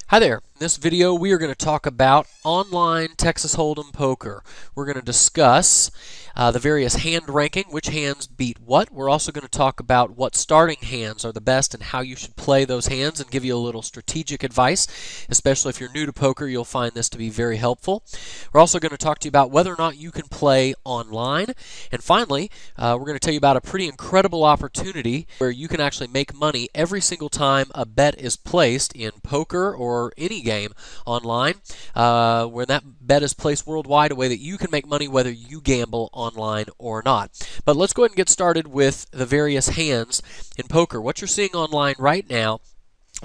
Hi there. In this video we are going to talk about online Texas Hold'em poker. We're going to discuss the various hand ranking, which hands beat what. We're also going to talk about what starting hands are the best and how you should play those hands and give you a little strategic advice. Especially if you're new to poker, you'll find this to be very helpful. We're also going to talk to you about whether or not you can play online. And finally, we're going to tell you about a pretty incredible opportunity where you can actually make money every single time a bet is placed in poker or any game online, where that bet is placed worldwide, a way that you can make money whether you gamble online or not. But let's go ahead and get started with the various hands in poker. What you're seeing online right now,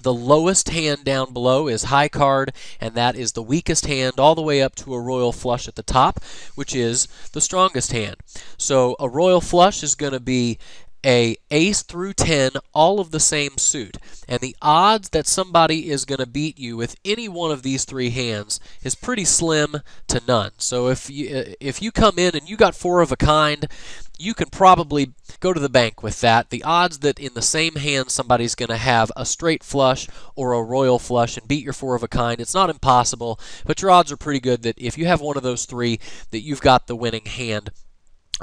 the lowest hand down below is high card, and that is the weakest hand, all the way up to a royal flush at the top, which is the strongest hand. So a royal flush is going to be a ace through 10, all of the same suit. And the odds that somebody is going to beat you with any one of these three hands is pretty slim to none. So if you come in and you got four of a kind, you can probably go to the bank with that. The odds that in the same hand somebody's going to have a straight flush or a royal flush and beat your four of a kind, it's not impossible, but your odds are pretty good that if you have one of those three, that you've got the winning hand.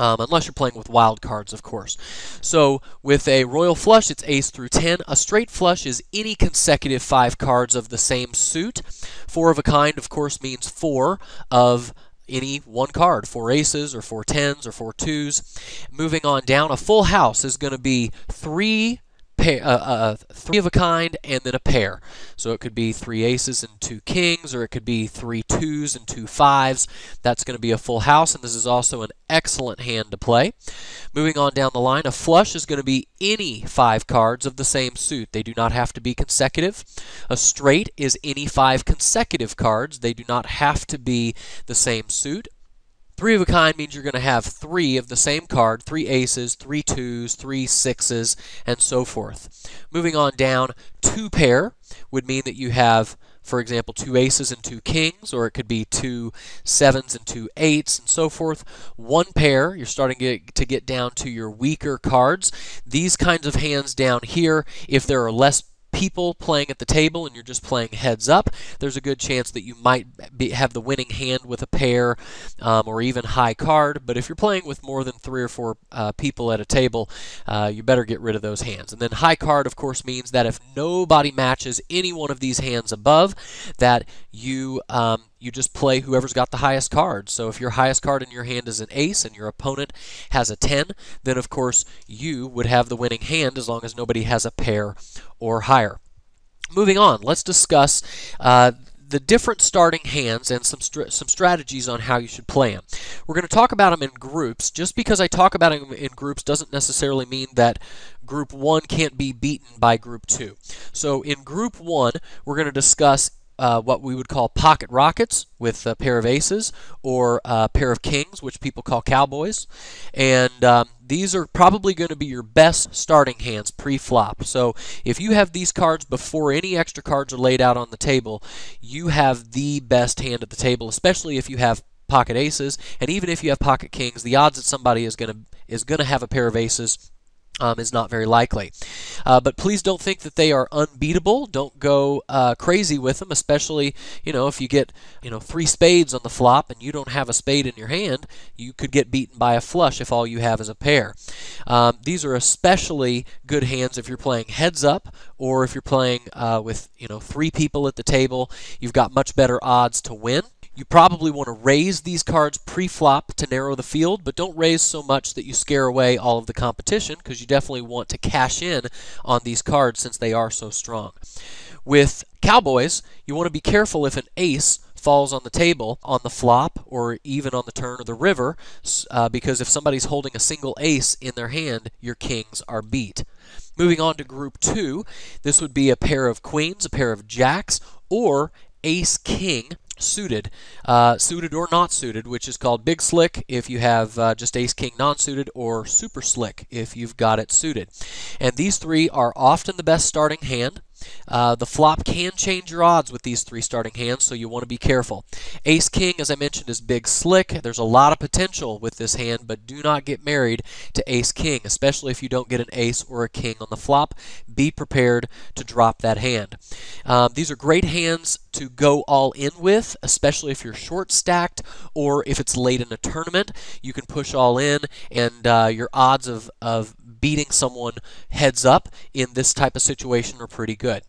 Unless you're playing with wild cards, of course. So with a royal flush, it's ace through 10. A straight flush is any consecutive 5 cards of the same suit. Four of a kind, of course, means 4 of any one card, 4 aces or 4 tens or 4 twos. Moving on down, a full house is going to be 3 of a kind and then a pair. So it could be 3 aces and 2 kings, or it could be 3 twos and 2 fives. That's going to be a full house, and this is also an excellent hand to play. Moving on down the line, a flush is going to be any 5 cards of the same suit. They do not have to be consecutive. A straight is any 5 consecutive cards. They do not have to be the same suit. 3 of a kind means you're going to have 3 of the same card, 3 aces, 3 twos, 3 sixes, and so forth. Moving on down, 2 pair would mean that you have, for example, 2 aces and 2 kings, or it could be 2 sevens and 2 eights, and so forth. 1 pair, you're starting to get down to your weaker cards. These kinds of hands down here, if there are less people playing at the table and you're just playing heads up, there's a good chance that you might have the winning hand with a pair or even high card. But if you're playing with more than 3 or 4 people at a table, you better get rid of those hands. And then high card, of course, means that if nobody matches any one of these hands above, that you just play whoever's got the highest card. So if your highest card in your hand is an ace and your opponent has a 10, then of course you would have the winning hand as long as nobody has a pair or higher. Moving on, let's discuss the different starting hands and some strategies on how you should play them. We're going to talk about them in groups. Just because I talk about them in groups doesn't necessarily mean that Group 1 can't be beaten by Group 2. So in Group 1, we're going to discuss what we would call pocket rockets with a pair of aces, or a pair of kings, which people call cowboys. And these are probably going to be your best starting hands pre-flop. So if you have these cards before any extra cards are laid out on the table, you have the best hand at the table, especially if you have pocket aces. And even if you have pocket kings, the odds that somebody is going to have a pair of aces is not very likely. But please don't think that they are unbeatable. Don't go crazy with them, especially, if you get, 3 spades on the flop and you don't have a spade in your hand, you could get beaten by a flush if all you have is a pair. These are especially good hands if you're playing heads up, or if you're playing with, 3 people at the table. You've got much better odds to win. You probably want to raise these cards pre-flop to narrow the field, but don't raise so much that you scare away all of the competition, because you definitely want to cash in on these cards since they are so strong. With cowboys, you want to be careful if an ace falls on the table on the flop or even on the turn or the river, because if somebody's holding a single ace in their hand, your kings are beat. Moving on to Group 2, this would be a pair of queens, a pair of jacks, or ace-king suited, suited or not suited, which is called big slick if you have just ace-king non-suited, or super slick if you've got it suited. And these 3 are often the best starting hand. The flop can change your odds with these 3 starting hands, so you want to be careful. Ace-king, as I mentioned, is big slick. There's a lot of potential with this hand, but do not get married to ace-king, especially if you don't get an ace or a king on the flop. Be prepared to drop that hand. These are great hands to go all in with, especially if you're short stacked or if it's late in a tournament. You can push all in, and your odds of beating someone heads up in this type of situation are pretty good.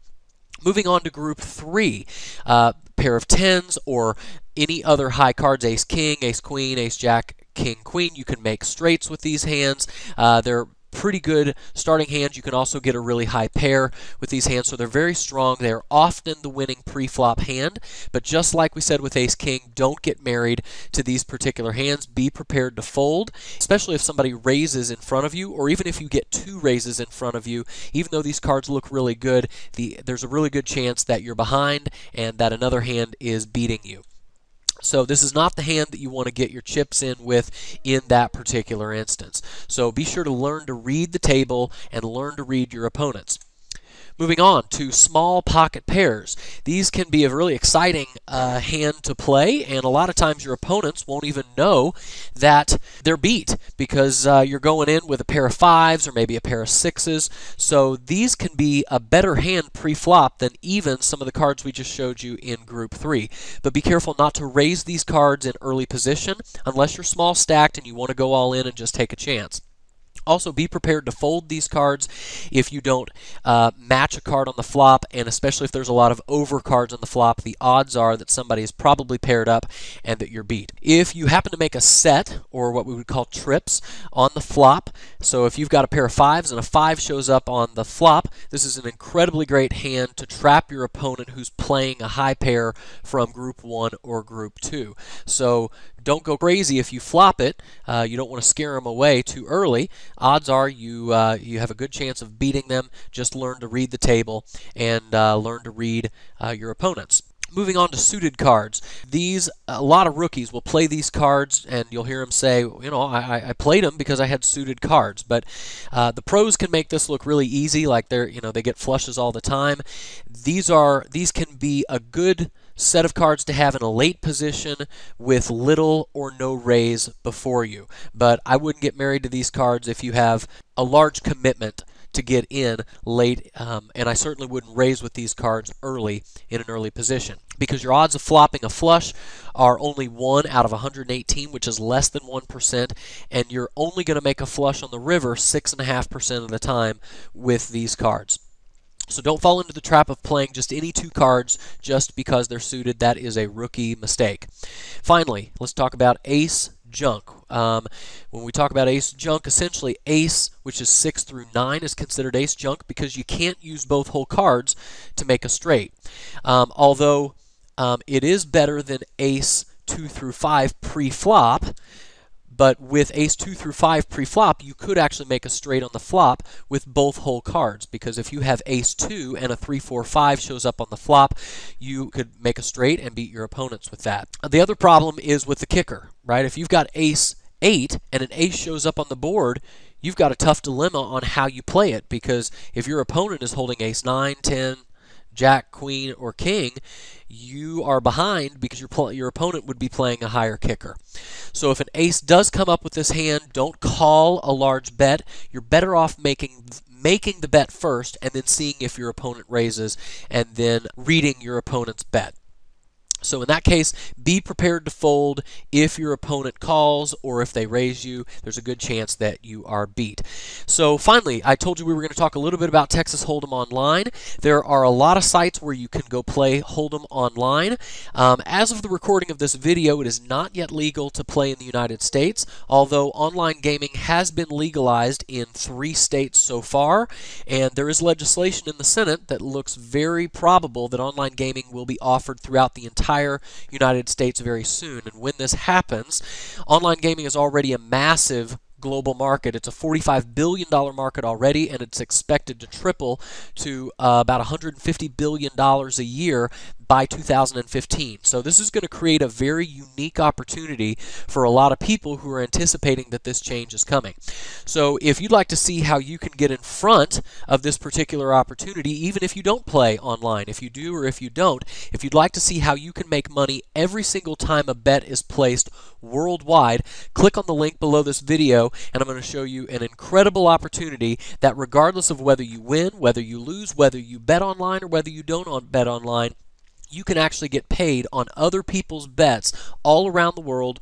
Moving on to group 3, pair of tens or any other high cards, ace-king, ace-queen, ace-jack, king-queen. You can make straights with these hands. They're pretty good starting hands. You can also get a really high pair with these hands, so they're very strong. They're often the winning pre-flop hand, but just like we said with ace-king, don't get married to these particular hands. Be prepared to fold, especially if somebody raises in front of you, or even if you get 2 raises in front of you. Even though these cards look really good, there's a really good chance that you're behind and that another hand is beating you. So this is not the hand that you want to get your chips in with in that particular instance. So be sure to learn to read the table and learn to read your opponents. Moving on to small pocket pairs. These can be a really exciting hand to play, and a lot of times your opponents won't even know that they're beat because you're going in with a pair of 5s or maybe a pair of 6s. So these can be a better hand pre-flop than even some of the cards we just showed you in group 3. But be careful not to raise these cards in early position unless you're small stacked and you want to go all in and just take a chance. Also, be prepared to fold these cards if you don't match a card on the flop, and especially if there's a lot of over cards on the flop, the odds are that somebody is probably paired up and that you're beat. If you happen to make a set, or what we would call trips, on the flop, so if you've got a pair of 5s and a 5 shows up on the flop, this is an incredibly great hand to trap your opponent who's playing a high pair from group 1 or group 2. So don't go crazy if you flop it. You don't want to scare them away too early. Odds are you have a good chance of beating them. Just learn to read the table and learn to read your opponents. Moving on to suited cards. A lot of rookies will play these cards, and you'll hear them say, you know, I played them because I had suited cards. But the pros can make this look really easy, like they get flushes all the time. These can be a good set of cards to have in a late position with little or no raise before you. But I wouldn't get married to these cards if you have a large commitment to get in late, and I certainly wouldn't raise with these cards early in an early position, because your odds of flopping a flush are only 1 out of 118, which is less than 1%, and you're only going to make a flush on the river 6.5% of the time with these cards. So don't fall into the trap of playing just any 2 cards just because they're suited. That is a rookie mistake. Finally, let's talk about ace junk. When we talk about ace junk, essentially ace, which is 6 through 9, is considered ace junk because you can't use both whole cards to make a straight. Although it is better than ace 2 through 5 pre-flop. But with ace 2 through 5 pre-flop, you could actually make a straight on the flop with both whole cards, because if you have ace 2 and a 3, 4, 5 shows up on the flop, you could make a straight and beat your opponents with that. The other problem is with the kicker, right? If you've got ace 8 and an ace shows up on the board, you've got a tough dilemma on how you play it, because if your opponent is holding ace 9, 10, jack, queen, or king, you are behind because your opponent would be playing a higher kicker. So if an ace does come up with this hand, don't call a large bet. You're better off making the bet first and then seeing if your opponent raises and then reading your opponent's bet. So in that case, be prepared to fold if your opponent calls, or if they raise you, there's a good chance that you are beat. So finally, I told you we were going to talk a little bit about Texas Hold'em online. There are a lot of sites where you can go play Hold'em online. As of the recording of this video, it is not yet legal to play in the United States, although online gaming has been legalized in 3 states so far, and there is legislation in the Senate that looks very probable that online gaming will be offered throughout the entire United States very soon. And when this happens, online gaming is already a massive global market. It's a $45 billion market already, and it's expected to triple to about $150 billion a year by 2015. So this is going to create a very unique opportunity for a lot of people who are anticipating that this change is coming. So if you'd like to see how you can get in front of this particular opportunity, even if you don't play online, if you do or if you don't, if you'd like to see how you can make money every single time a bet is placed worldwide, click on the link below this video and I'm going to show you an incredible opportunity that regardless of whether you win, whether you lose, whether you bet online or whether you don't bet online, you can actually get paid on other people's bets all around the world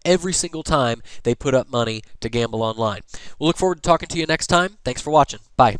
every single time they put up money to gamble online. We'll look forward to talking to you next time. Thanks for watching. Bye.